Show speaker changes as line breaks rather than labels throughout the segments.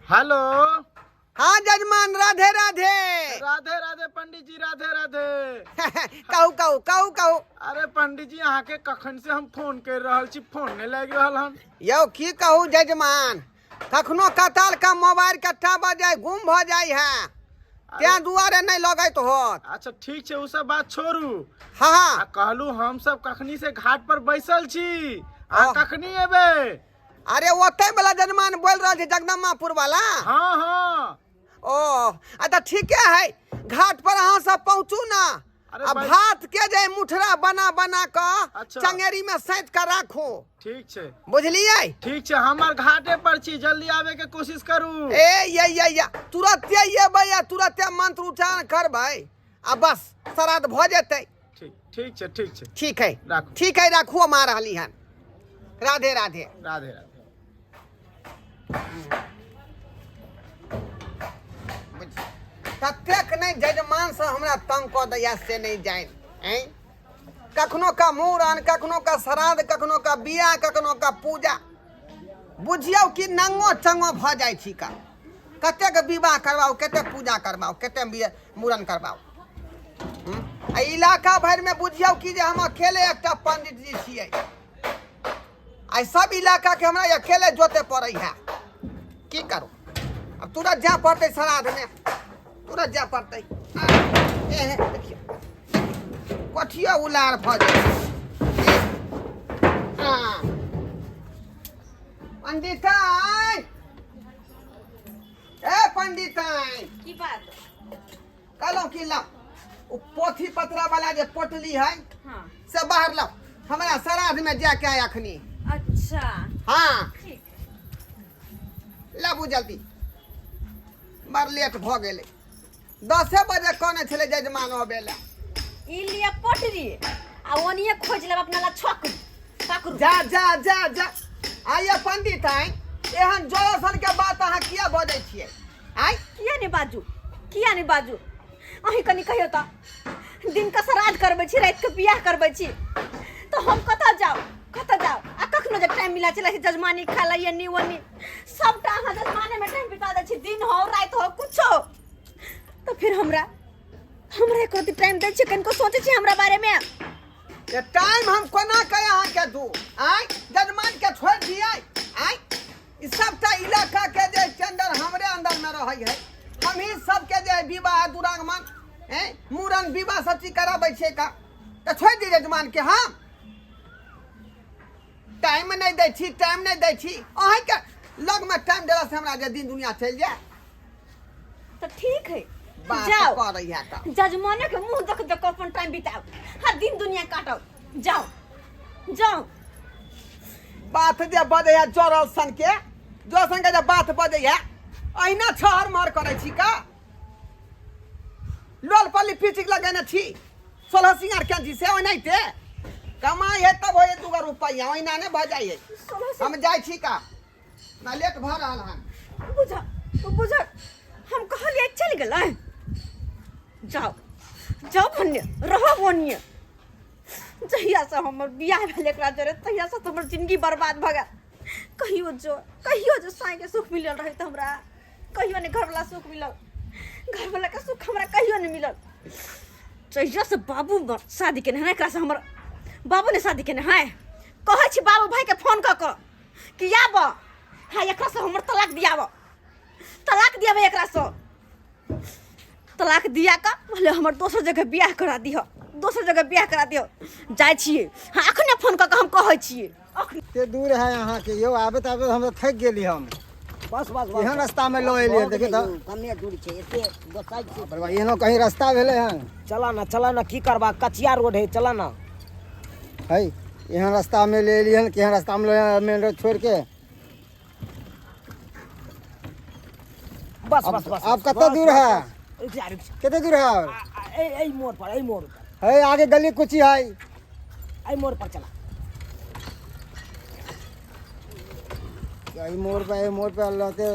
Hello.
हाँ जजमान, राधे राधे।
राधे राधे पंडित जी, राधे राधे।
कहू कहू कहू कहू।
अरे पंडित जी, यहाँ के कखन से हम फोन कर रहा छी, फोन नहीं लग रहा हम।
यो की कहू जजमान, कखनो कताल का मोबाइल कट्ठा बजाय गुम भ जाय है, त्या दुआरे नहीं लगत होत।
अच्छा ठीक है, उ सब बात छोड़ू।
हाँ
कहलू हम सब कखनी से घाट पर बैसल छी, आ कखनी एबे?
अरे ओते वाला जजमान बोल रहा है, जगदम्बापुर वाला।
हाँ हाँ।
ओ अच्छा ठीक है, घाट पर अहाँ सब पहुँचू ना। अब भात के जे मुठरा बना बना कर चंगेरी में सैत कर राखो।
ठीक है,
बुझलिए?
ठीक है, हमार घाटे पर छी, जल्दी आवे के कोशिश करू।
ये तुरंत ये भैया, तुरंत मंत्र उच्चारण कर भाई, अब बस श्राद्ध भ जेतै।
ठीक है, ठीक है,
ठीक है,
राखू।
ठीक है, राखू। हमार रहली हन। राधे राधे।
राधे राधे।
ततेक नहीं जजमान से हमरा तंग क दैया से नहीं जाए। कखनो का मूड़न, कखनो का श्राद्ध, कखनो का बियाह, कखनो का पूजा, बुझियो कि नंगो चंगो भ जाय छी का। कतेक विवाह करवाओ, कते पूजा करवाओ, कते मूड़न करवाओ। इलाका भर में बुझियो कि जे हम अकेले एक पंडित जी छियै। आई सब इलाका के हमरा अकेले जोते पड़े है। की करू, अब तुरंत जा पड़ते श्राद्ध में, तुरंत जा पड़ते। देखियो कठिया उलार भ जाए। पंडिताई, ए पंडिताई,
की बात?
कहलो कि ला वो पोथी पत्रा वाला जे पोटली है,
हाँ।
से बाहर ला, हमारा श्राद्ध में जाके आए अखनी।
अच्छा
हाँ
ठीक।
लाबू जल्दी, बड़ लेट भ गेले। 10 बजे कहने छले जजमान अबेला।
ई लिया पटरी आ ओनिए खोज लेब अपना ला छकरी पकड़ू।
जा जा जा जा। आइए पंडित आई, एहन जोरसन के बात अहाँ किया बजै छियै? आई
किया नहीं बाजू, किया नहीं बाजू? अही कनी कहियो त दिन का श्राद्ध करबै छी, रात के बियाह करबै छी, तो हम कतऽ जाऊ, कतऽ जाऊ? आ कखनो जे टाइम मिला चला जजमानी खा लइए निवनी सबटा अहाँ जजमाने में टाइम बिता दै छी, दिन हो रात हो कुछो। तो फिर हमरा एको दिन टाइम दै छी, कनको सोचै छी हमरा बारे में?
ये टाइम हम कोना कहे अहाँ के दू? आई जजमान के छोड़ दिया। आई ई सबटा इलाका के जे टेंडर हमरे अंदर में रहै है। हम ही सब के जे विवाह दुरागमन मूड़न विवाह सब चीज कराबै छै का, तो छोड़ दी जजमान के। हम टाइम नहीं दै छी, टाइम नहीं दै छी। अहीं के लग में टाइम देला से हमरा जे दिन दुनिया चल जाए।
तो ठीक है,
बात
जाओ
कर रही है का
जजमाने के मुंह देख देख अपन टाइम बिताओ, हर दिन दुनिया काटो। जाओ जाओ।
बात जे बजे है जोरल सन के, जो सन के जे बात बजे है, अहिना छहर मार करे छी का। लोल पल्ली पिचिक लगेने छी, 16 सिंगार के जी से ओनाइते कमाई है तब होए 2 रुपया, ओहिना ने भ जाइए। हम जाय छी का, ना लेट भ रहल हन।
बुझा हम कहलिए चल गेलै। जाओ जाओ भन्ने रहो बोनिए। जहिया से हमर बियाह भेल एकरा जरे, तहिया से हमर जिंदगी बर्बाद भ गेल। कहियो जो साई के सुख मिलल रहे त हमरा, कहियो ने घर वाला सुख मिलल, घर वाला के सुख हमरा कहियो ने मिलल। जहिया से बाबू शादी केने है, एकरा से हमर बाबू ने शादी केने है, कहै छी बाबू भाई के फोन क कि आब हां एकरा से हमर तलाक दियाब, तलाक दियाब एकरा से। तलाक दिया का बोले हमर दोसर जगह बियाह करा दियो, दोसर जगह बियाह करा दियो। जाय छिए, हां अखने फोन क हम कहै छिए।
ते दूर है यहाँ के यो, आबे हम थक गेली। हम
बस
यहाँ रास्ता में लो एलिए, देखे तो
कन्ने दूर छे, एते बताइ छी।
पर यहाँ कहीं रास्ता भेले हन?
चला ना की करबा, कचिया रोड है, चला ना।
है यहाँ रास्ता में ले एलिए हन कि यहाँ रास्ता में मेन रोड छोड़ के?
बस
आप कत्ते दूर है? कितने दूर है?
ए मोड़ पर,
है आगे गली कुची है,
ए मोड़ पर चला।
यही मोड़ पे लौटे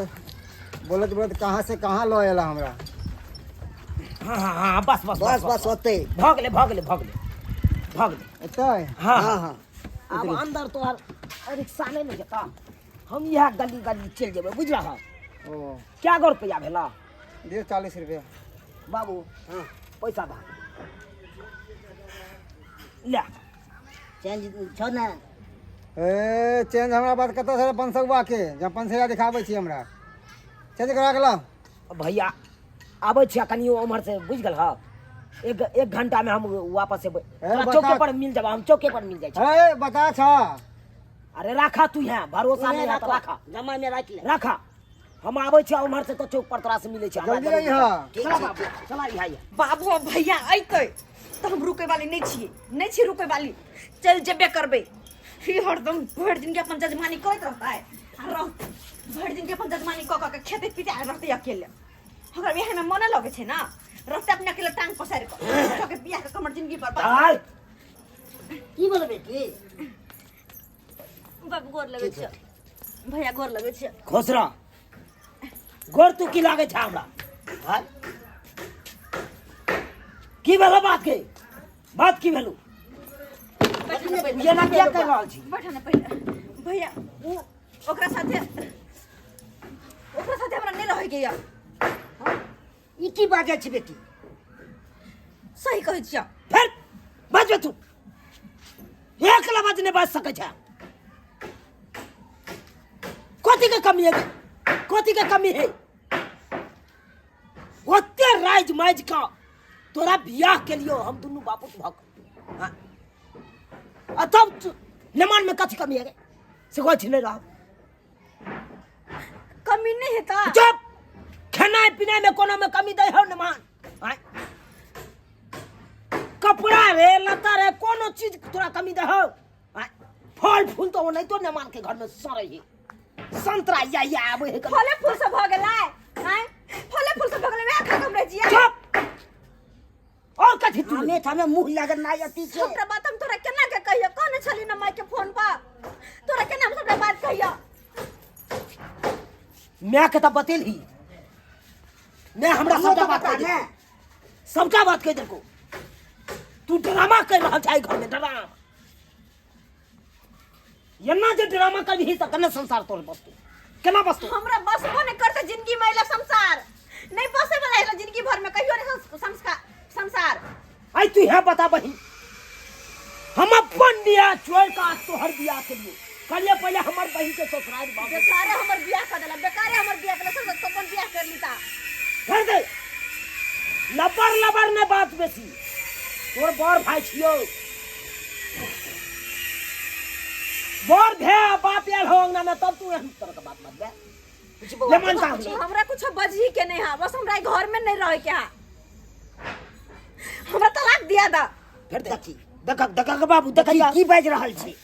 बोलत कहाँ से कहाँ लो एला हमरा।
हाँ बस
होते
भाग ले।
एते
हाँ। अब अंदर तो रिक्शा नहीं न जेता, हम यह गली चल जेबे, बुझला है?
ओ
क्या गो रुपया भेला
दियो 40 रुपया।
बाबू हाँ पैसा दा ले
चेंज छौ ने
ए चेंज हमरा बात कतऽ से 500 के जब 500 दिखाबै छी हमरा चेंज करा के ला।
भैया आबै छियै कनि उम्हर से बुझ गेल ह एक घंटा में हम वापस एबै
बता-
चौके पर मिल जाबा हम चौके पर मिल जाय छै।
ए बता छ
अरे राखा तू यहाँ भरोसा नहीं रहता राखा
जमा में रख ले
राखा हम आबै छियै उम्हर से तो चौक पर तोरा से मिलै छै
जल्दी अइहा।
चला बाबू चला यहाँ
बाबू अब भैया अइतै तो हम रुके वाली नहीं छिए नहीं छी रुके वाली चल जेबे करबे फिर हरदम भरि दिन के अपन जजमानी करत रहता है भरि दिन के अपन जजमानी क के खेते पीते रहते अकेले अगर यही में मन लगे छे ना रहते अपने अकेले टांग पसार के बियाह के कमर जिंदगी बर्बाद
चल
की बोलबे की
बाबू गोर लगे छे भैया गोर लगे छे
खुश रह गोर तू की लागे छै हमरा हाँ? की भेलो बात की भेलो ये ना क्या कर रहल छी
बैठा ना पहले भैया वो ओकरा साथे हमरा नहीं रह गया
ई की बाजे छी बेटी
सही कहै छियै
फिर बजबे तू एक लफ्ज नहीं बज सकै छै कथी के कमी है ओते राज माज का तोरा बियाह के लिए हम दोनों बापू भक हाँ? आ तब नमान में कथी कमी है से कुछ नहीं रहा
कमी नहीं है का
चुप खाना पीना में कोनो में कमी दे हो नमान हाँ? कपड़ा रे लता रे कोनो चीज तोरा कमी दे हो हाँ? फल फूल तो नहीं तो नमान के घर में सरे ही संतरा या आवे है
फले फूल से भ गेलै हैं फले फूल से भ गेलै वे खा हमरे जिया
चुप और कथी तू
हमें थामे मुंह लगन ना आती से
हमरा बात हम तोरा केना के कहियो कोन छली न माई के फोन पर तोरा केना हम सबटा बात कहियो
मैं के तो बतेल ही मैं हमरा सबका बात कह दे सबका बात कह दे को तू ड्रामा कर रहा है घर में ड्रामा यन्ना जे ड्रामा कर ही त कने संसार तोर बस्तु केना बस्तु
हमरा बसबो नहीं करते जिंदगी महिला संसार नहीं बसे वाला है जिंदगी भर में कहियो नहीं संसार
आई तू है बता बहिन हम अपन दिया छोड़ का तोहर बियाह के लिए कलिए पहले हमर बहिन के ससुराल बाप
बेकारे हमर बियाह कर देला बेकारे हमर बियाह कर सब तो अपन बियाह कर लीता
कर दे लबर ने बात बेसी तोर बड़ भाई छियो बड़ भे बाप यार हो अंगना में तब तू हम तरह का बात मत बे ले मन का
हमरा कुछ बजी के नहीं है बस हमरा घर में नहीं रह के है हमरा तलाक दिया दा
फिर देखी देखा बाबू देखा
की बाज रहल छी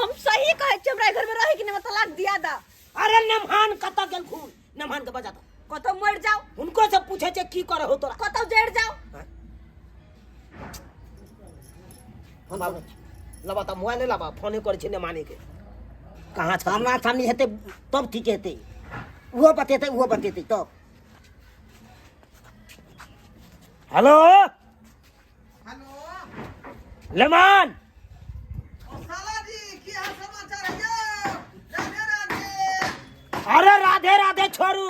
हम सही कहे छी हमरा घर में रह के नहीं तलाक दिया दा
अरे नमहान कत गेल खून नमहान के बजाता
कतो मर जाओ
उनको से पूछे छे की करे हो तोरा
कतो जड़ जाओ
हम लबा त मोबाइल लबा फोन करे छे ने माने के कहां छ
हमरा सामने हेते तब ठीक हेते वो बतेते तब
हेलो
हेलो
लेमान
साला जी की हाल समाचार है यो राधे राधे
अरे राधे राधे छोरू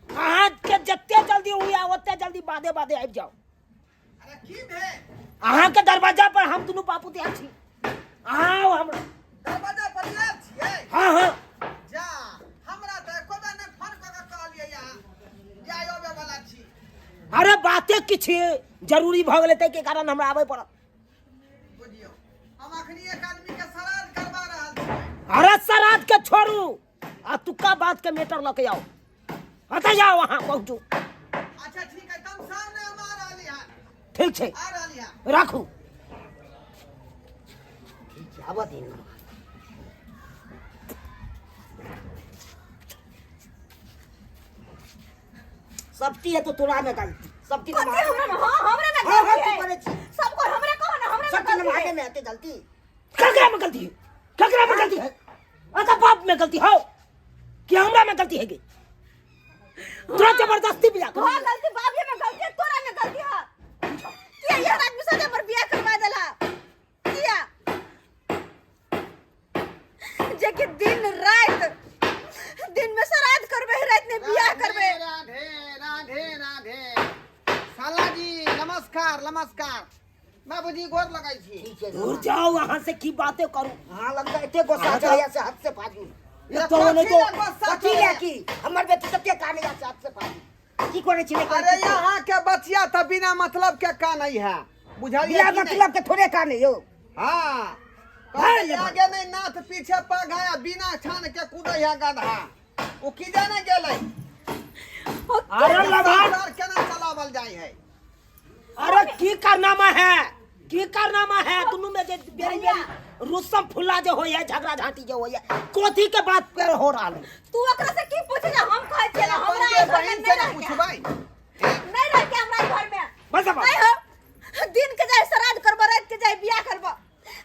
कहां के जत्ते जल्दी हुई ओते जल्दी बादे आबि जाओ
अरे की भे
अहां के दरवाजा पर हम दुनु बापू ते छी आओ हमरा
दरवाजा पर ले छिए
हां
जा हमरा त कोबा ने फोन क के कहलिए या आबे वाला छी
अरे बातें किछ जरूरी भ गेलै तै के कारण हमरा आबै पड़त
बुझियो हम अखनी एक आदमी के श्राद्ध करवा रहल छी
अरे श्राद्ध के छोड़ू आ तुका बात के मैटर लके आओ हटा जाओ वहां पहुंचू
अच्छा ठीक है तुम सामने हम आ रहली है
ठीक छै
आ रहली है
राखू
आबा दिन सबती है तो तोरा में गलती सबती में
कते हमरा में हां हमरा में
हां
गलती
तू
है
करे छी
सब कोई हमरे कहो ना हमरे में
सबती
गलती
में आगे
है
में आते गलती
ककरा में गलती है ककरा में गलती है अच्छा बाप में गलती हो कि हमरा में गलती है गे तोरा जबरदस्ती बिया कर
हां गलती बाबे में गलती है तोरा में गलती है किया ये आदमी से पर बियाह करवा देला किया जे कि दिन रात दिन में श्राद्ध करबे रात में बियाह करबे।
राधे राधे राधे। साला जी नमस्कार नमस्कार। बाबूजी गोर लगाई छी।
दूर जाओ वहाँ से की बातें करूं।
हाँ लगता है इतने गुस्सा चाहिए से हाथ से फाजू
ये तो ने तो
पति ले की हमर बेटी सबके काने जा से हाथ से फाजू की करे छिले
अरे यहाँ के बचिया तो बिना मतलब के का नहीं है बुझाइए
बिना मतलब के थोड़े काने यो।
हाँ आगे नहीं नाथ पीछे पग है बिना छान के कूदे है गधा वो की जाने गेले।
अरे लबान
केना चलावल जाय है।
अरे की कारनामा है दोनों में जे बेरी बेरी रुसम फुल्ला जो होय है झगड़ा झांटी जो होय है कोथी के बात पे हो रहा है।
तू ओकरा से की पूछ जा हम कहै छे हमरा
के
घर में
बहन
नहीं
से
रह के
पूछबै
नहीं रह के हमरा घर में
बस अब
नहीं हो दिन के जाय श्राद्ध करबो रात के जाय बियाह करबो।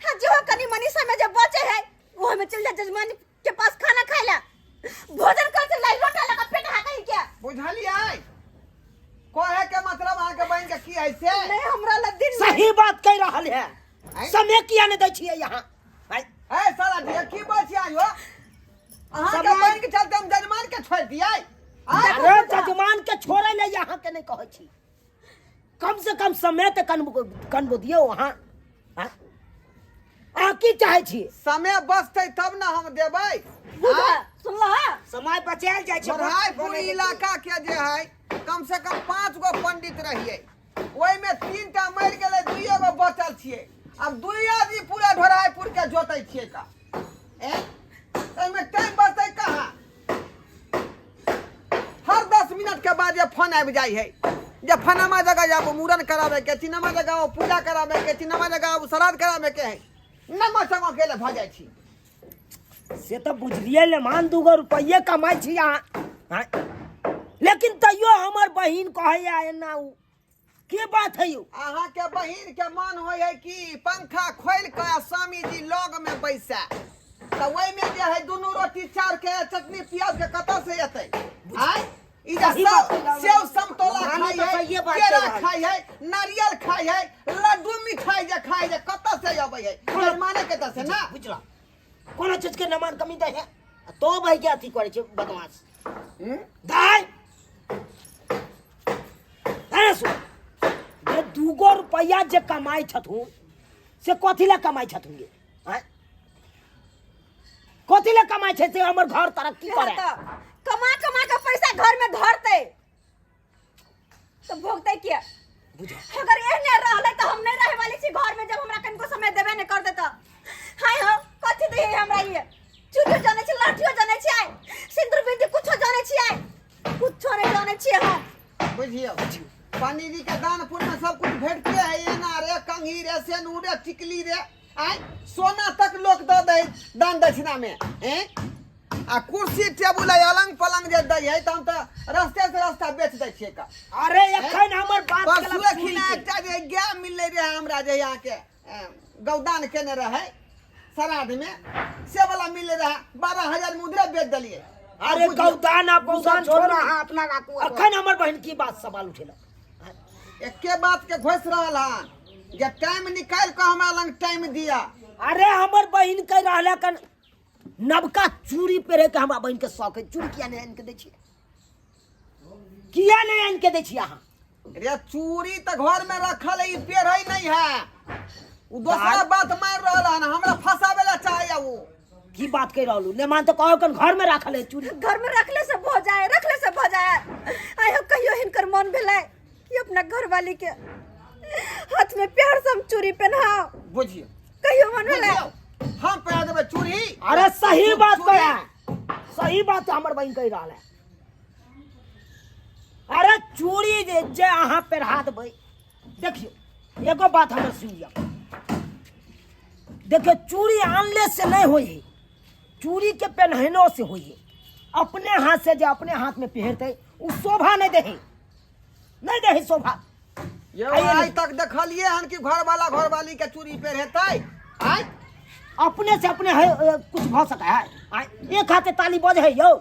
हां जो कनी मनी समय जब बचे है वो में चल जा जजमान के पास खाना खाइला भोजन कर से लाई लोटा लगा पेट हा कहीं के
बुझलियै कोहे के मतलब अहाँ के बहन के की है से
नहीं हमरा ल दिन में
सही बात कह रहल है। समय किया ने दै छियै यहाँ
ए साला जी की बचिया हो अहाँ के बहन के चलते हम जजमान के छोड़ दियै।
अरे जजमान के छोड़े ले यहाँ के नहीं कहै छी कम से कम समय ते कनबो दियो वहाँ आ की चाहे छी
समय बचतै तब ना हम देबै।
बुझा सुनला
समय बचायल जाय छै
बरहाईपुर इलाका के जे है कम से कम 5 गो पंडित रहिए ओई में 3 टा मर गेलै 2 गो बचल छिए। अब 2 आदमी पूरा बरहाईपुर के जोतै छिए का ए में टाइम बचतै कहाँ। हर 10 मिनट के बाद ये फोन आबि जाय है जे फनामा जगह जाबो मूरन करावे के चिनमा जगह पूजा करावे के चिनमा जगह श्राद्ध करावे के है नमा संग अकेले भ जाय छी।
से तो बुझलिए ले मान 2 रुपये कमाई छी यहाँ लेकिन तैयो हमर बहिन कहैया एना उ के बात है यौ।
अहाँ के बहिन के मन होय है कि पंखा खोल के स्वामी जी लग में बैसा तो वही में जे है दोनों रोटी चार के चटनी प्याज के कत से एतै आय ई जे सेव समतोला खाई है केरा खाई है नारियल खाई है लड्डू मिठाई जे खाई है कत से आबै है कोन माने के दसे ना
बुझला कोनो चीज के नमान कमी दे है तो भाई के अथी करे छै बदमाश दाई अरे सु ये 2 रुपया जे कमाई छथुन से कथी ला कमाई छथुन गे कथी ला कमाई छै से हमर घर तरक्की करे
कमा कमा के पैसा घर में धरते तो भोगते क्या
बुझा
अगर एहने रहले तो हम नहीं रहे वाली छी घर में जब हमरा कनको समय देबे नहीं कर देता। हाय हो कथी दे हमरा ये चूड़ियो जाने छी लाठियो जाने छी आय सिंदूर बिंदी कुछो जाने छी आय कुछो नहीं जाने छी हम
बुझियो पानी जी के दानपुर में सब कुछ भेटते है एना रे कंघी रे सेनूर रे टिकली रे आय सोना तक लोग द दे दान दक्षिणा में हैं आ कुर्सी टेबुल अलंग पलंग जे दै है त हम त रास्ते से रास्ता बेच दै छिए का।
अरे एखन हमर बात
परसुए खिना एकटा जे गाय मिलले रे हमरा जे यहाँ के गौदान केने रहे श्राद्ध में से वाला मिलले रहे 12000 मुद्रा बेच देलिए।
अरे गौदान आप गौदान छोड़
अपना राखू
अखन हमर बहन की बात सवाल उठेला
एके बात के घोष रहल हन जे टाइम निकाल के हमरा लंग टाइम दिया।
अरे हमर बहन कह रहला कन नवका चूड़ी पहरे के हमरा बहन के शौक है चूड़ी किया नहीं आन के दै छियै किया नहीं आन के दै छियै अहाँ
रे चूड़ी त घर में रखल है ई पेरहै नहीं है उ दूसरा बात मार रहल हन हमरा फसावे ला चाहे वो
की बात कह रहलू ले मान तो कहो कन घर में रखल है चूड़ी
घर में रखले से हो जाए रखले से हो जाए। आय हो कहियो हिनकर मन भेलै कि अपना घरवाली के हाथ में प्यार से हम चूड़ी पहनाओ
बुझियो
कहियो मन भेलै
हम पहना देबे चूड़ी।
अरे सही बात कह सही बात हमर बहन कह रहल है। अरे चूड़ी जे अहाँ पहरा देबै देखियो एगो बात हमर सुन लिया देखियो चूड़ी आनले से नहीं होई चूड़ी के पहननो से होई अपने हाथ से जो अपने हाथ में पहनते उ शोभा नहीं दे शोभा।
ये आज तक देखलिए हन कि घरवाली के चूड़ी पहनतै आय
अपने से अपने है कुछ भ सका है आय एक हाथे ताली बज है यो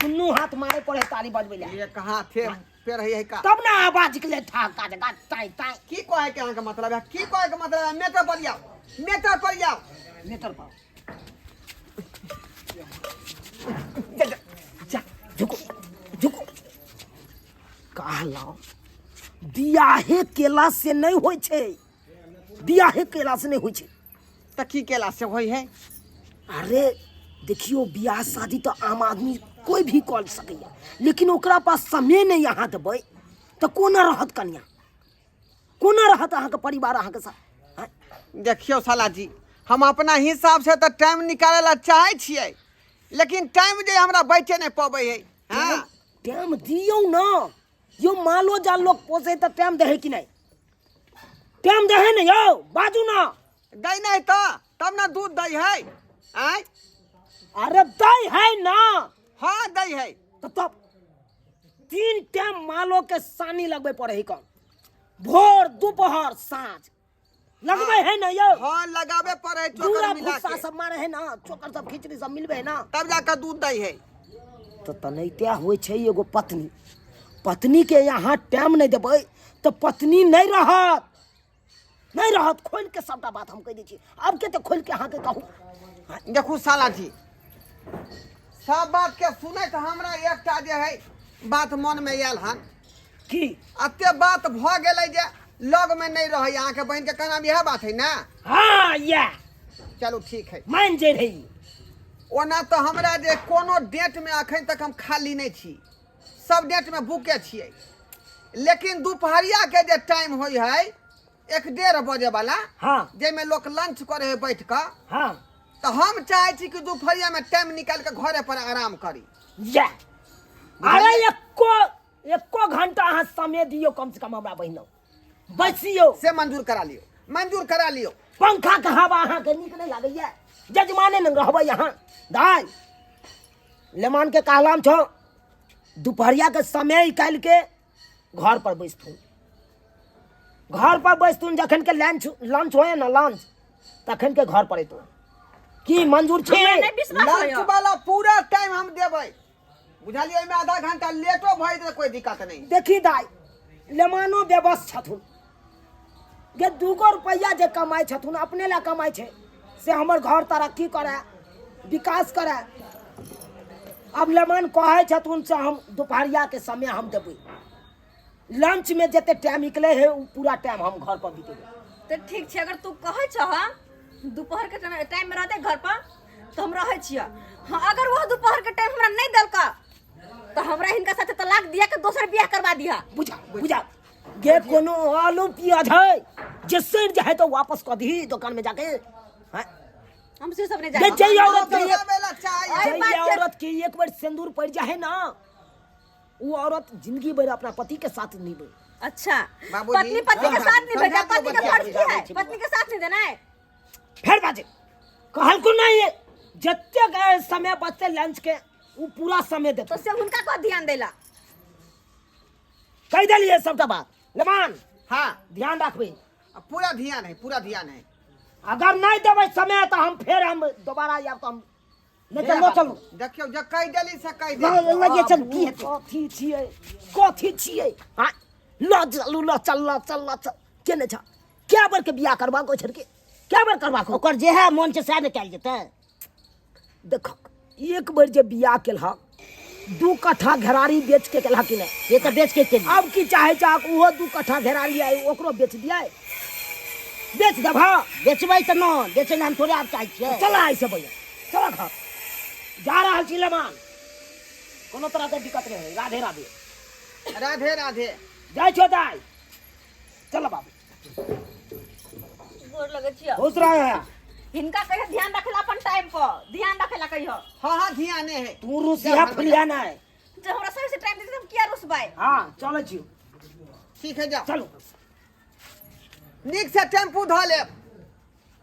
दुनू हाथ मारे पड़े ताली बजबै ले
ये कहां थे पहरै है का
तब ना आवाज निकले था का जगह ताई ताई
की कहे के अहाँ के मतलब है की कहे के मतलब है मेटर पर जाओ
नेतर पाओ झुको झुको कहलाओ बियाहे केला से नहीं होय छे, बियाहे केला से नहीं होय छे।
तो की केला से होई है?
अरे देखियो बियाह शादी तो आम आदमी कोई भी कर सकैया, लेकिन ओकरा पास समय नहीं यहाँ देबै तो कोना रहत कन्या, कोना रहत अहाँ के परिवार अहाँ के साथ। हैं?
देखियो साला जी, हम अपना हिसाब से तो टाइम निकाले ला चाहे छियै, लेकिन टाइम जे हमरा बैठे नहीं पाबै है। हाँ
टाइम दियो ना, यो मालो जाल लोग पोसे तो टाइम दे है कि नहीं? टाइम दे है ना यो, बाजू ना।
दई नहीं तो तब ना दूध दई है। आय
अरे दई है ना।
हाँ दई है।
तो तब 3 टाइम मालो के सानी लगबे पड़े है कौन? भोर दोपहर साँझ लगबे है ना यो।
हाँ लगावे पड़े है,
पूरा
चोकर मिला
भूसा
के
सब मारे है ना, चोकर सब खिचड़ी सब मिलबे है ना,
तब जाकर दूध दई है।
तो तनैत्या होय छै एगो पत्नी, पत्नी के यहाँ टाइम नहीं देबै तो पत्नी नहीं रहत, नहीं रहत। खोल के सबटा बात हम कह दै छी, अब के तो खोल के अहाँ के कहू।
देखू साला जी, सब बात के सुने तो हमरा एकटा जे है बात मन में आयल हन
की
अते बात भ गेलै जे लग में नहीं रहे। यहाँ के बहन के कहना यह बात है ना?
हाँ या
चलो ठीक है।
मान जे रही।
ओना तो हमरा जे कोनो डेट में अखन तक हम खाली नहीं छी, सब डेट में बुके छियै, लेकिन दोपहरिया के जे टाइम होई है 1-1:30 बजे वाला,
हाँ
जेमे लोग लंच करे है बैठ कर,
हाँ
तो हम चाहे छी कि दोपहरिया में टाइम निकाल के घरे पर आराम करी।
या अरे एको घंटा अहाँ समय दियो कम से कम हमरा बहिनो, बैसियो
से मंजूर करा लियो, मंजूर करा लियो।
पंखा के हवा अहाँ के नीक नहीं लागैया, जजमाने न रहबै यहाँ। दाई लेमान के कहलाम छो दोपहरिया के समय निकाल के घर पर बैसथुन, घर पर बैसथुन, जखन के लंच होए ना लंच, तखन के घर पर एतौ। की मंजूर छे?
लंच वाला पूरा टाइम हम देबै, बुझलियै? में आधा घंटा लेटो भई तो कोई दिक्कत नहीं।
देखी दाई लेमानो व्यवस्थ छथुन, जे 2 रुपया जे कमाई छथुन अपने ला कमाई छे से हमर घर तरक्की करे, विकास करे। अब लेमान कहे छथुन से हम दोपहरिया के समय हम देबै, लंच में जते टाइम निकले है वो पूरा टाइम हम घर पर बितेबै।
तो ठीक छै, अगर तू कहै छह दोपहर के टाइम में रहते घर पर तो हम रहै छियै। हाँ अगर वो दोपहर के टाइम हमरा नहीं देलका तो हमरा हिनका साथे तलाक दिया के दोसर बियाह करवा दिया।
बुझा बुझा गे कोनो आलू प्याज है जे सड़ जाए तो वापस कर दी दुकान में जाके। हैं?
हम से सब नहीं
जे
जाए।
जे औरत के
लगावेला चाहिए।
जे औरत के एक बार सिंदूर पड़ जाए ना, वो औरत जिंदगी भर अपना पति के साथ निभाए।
अच्छा
बाबूजी,
पत्नी के साथ नहीं भेजा,
हाँ,
पति का फर्ज क्या है? पत्नी के साथ नहीं देना है।
फिर बाजे कहल को नहीं है, जत्ते समय बचते लंच के वो पूरा समय देते।
तो से उनका को ध्यान देला।
कह दिलिए सबटा बात लेमान,
हाँ
ध्यान रखबे।
पूरा ध्यान है, पूरा ध्यान है।
अगर नहीं देवे समय तो हम फिर हम दोबारा आब तो हम ले चलो चलो।
देखियो जे कह देली से कह
लगे
दे।
चल की है कथी छिए हां ल चलू ल चल चल केने छ क्या बार के बियाह करबा को छड़ के क्या बार करबा को
ओकर जे है मन से सह निकाल जेतै।
देखो एक बार जे बियाह केलहा 2 कट्ठा घेरारी बेच के केलहा कि नहीं?
ये तो बेच के चली।
अब की चाहे चाक वो 2 कट्ठा घेरारी आई ओकरो बेच दिया, बेच देबा।
बेचबै त न बेचै हम थोड़े आप चाहै छियै।
चला ऐसे भैया चला खा जा रहा छी लेमान, कोनो तरह के दिक्कत नहीं है। राधे राधे
राधे राधे।
जाय छो दाई, चल बाबू
गोर लगे छियै।
खुश रहे।
हिनका कहे ध्यान रखेला अपन टाइम पर, ध्यान रखेला कहियो।
हाँ हाँ ध्यान है।
तू रुसिया फुलिया नहीं।
जब हमरा सही से टाइम देते हम किया रुसबाई।
हां चलो छी
ठीक है जाओ,
चलो
निक से टेम्पू ध ले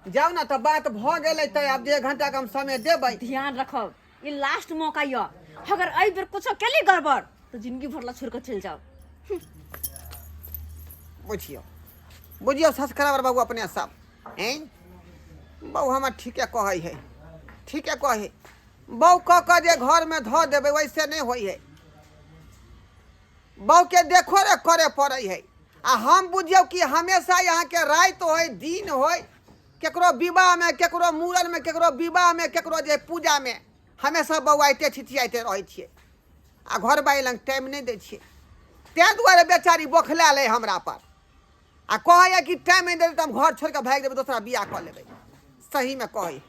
जाओ ना। तो बात भ गेलै त अब 1 घंटा के हम समय देबै।
ध्यान रखब, ये लास्ट मौका य। अगर आई बेर कुछ केली गड़बड़ तो जिंदगी भर ला छोड़ के चल जाओ।
बुझियो बुझियो सब्सक्राइबर बाबू अपने सब हैं बहु हमर ठीके कहै है, ठीके कहै। बहु क के जे घर में ध देबै वैसे नहीं होई है। बहु के देखो रे करे पड़ै है। आ हम बुझियो कि हमेशा यहाँ के रात होय दिन होय, केकरो विवाह में, केकरो मूड़न में, केकरो विवाह में, केकरो जे पूजा में, हमेशा बौआइते छिछियाइते रहै छियै। आ घर बाड़ी लग टाइम नहीं दै छियै ताहि दुआरे बेचारी बौखला ले हमरा पर आ कहैया कि टाइम नहीं दे तो हम घर छोड़ के भाग देबै दोसरा बियाह कऽ लेबै सही में कहै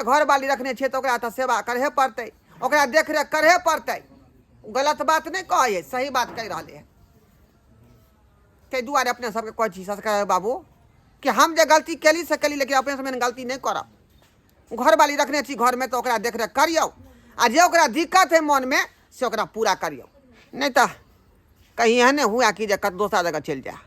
घर बाली रखने छियै तो ओकरा तऽ सेवा करहे पड़तै ओकरा देख रेख करहे पड़तै गलत बात नहीं कहै सही बात कहि रहले है ताहि दुआरे अपने सबके कहै छी संस्कार बाबू कि हम जे गलती केली से केली लेकिन अपने समय गलती नहीं करब घर वाली रखने छी घर में तो ओकरा देख रेख करियो आ जे ओकरा दिक्कत है मन में से ओकरा पूरा करियो नहीं तो कहीं एहने हुआ कि जे दोसरा जगह चल जाए।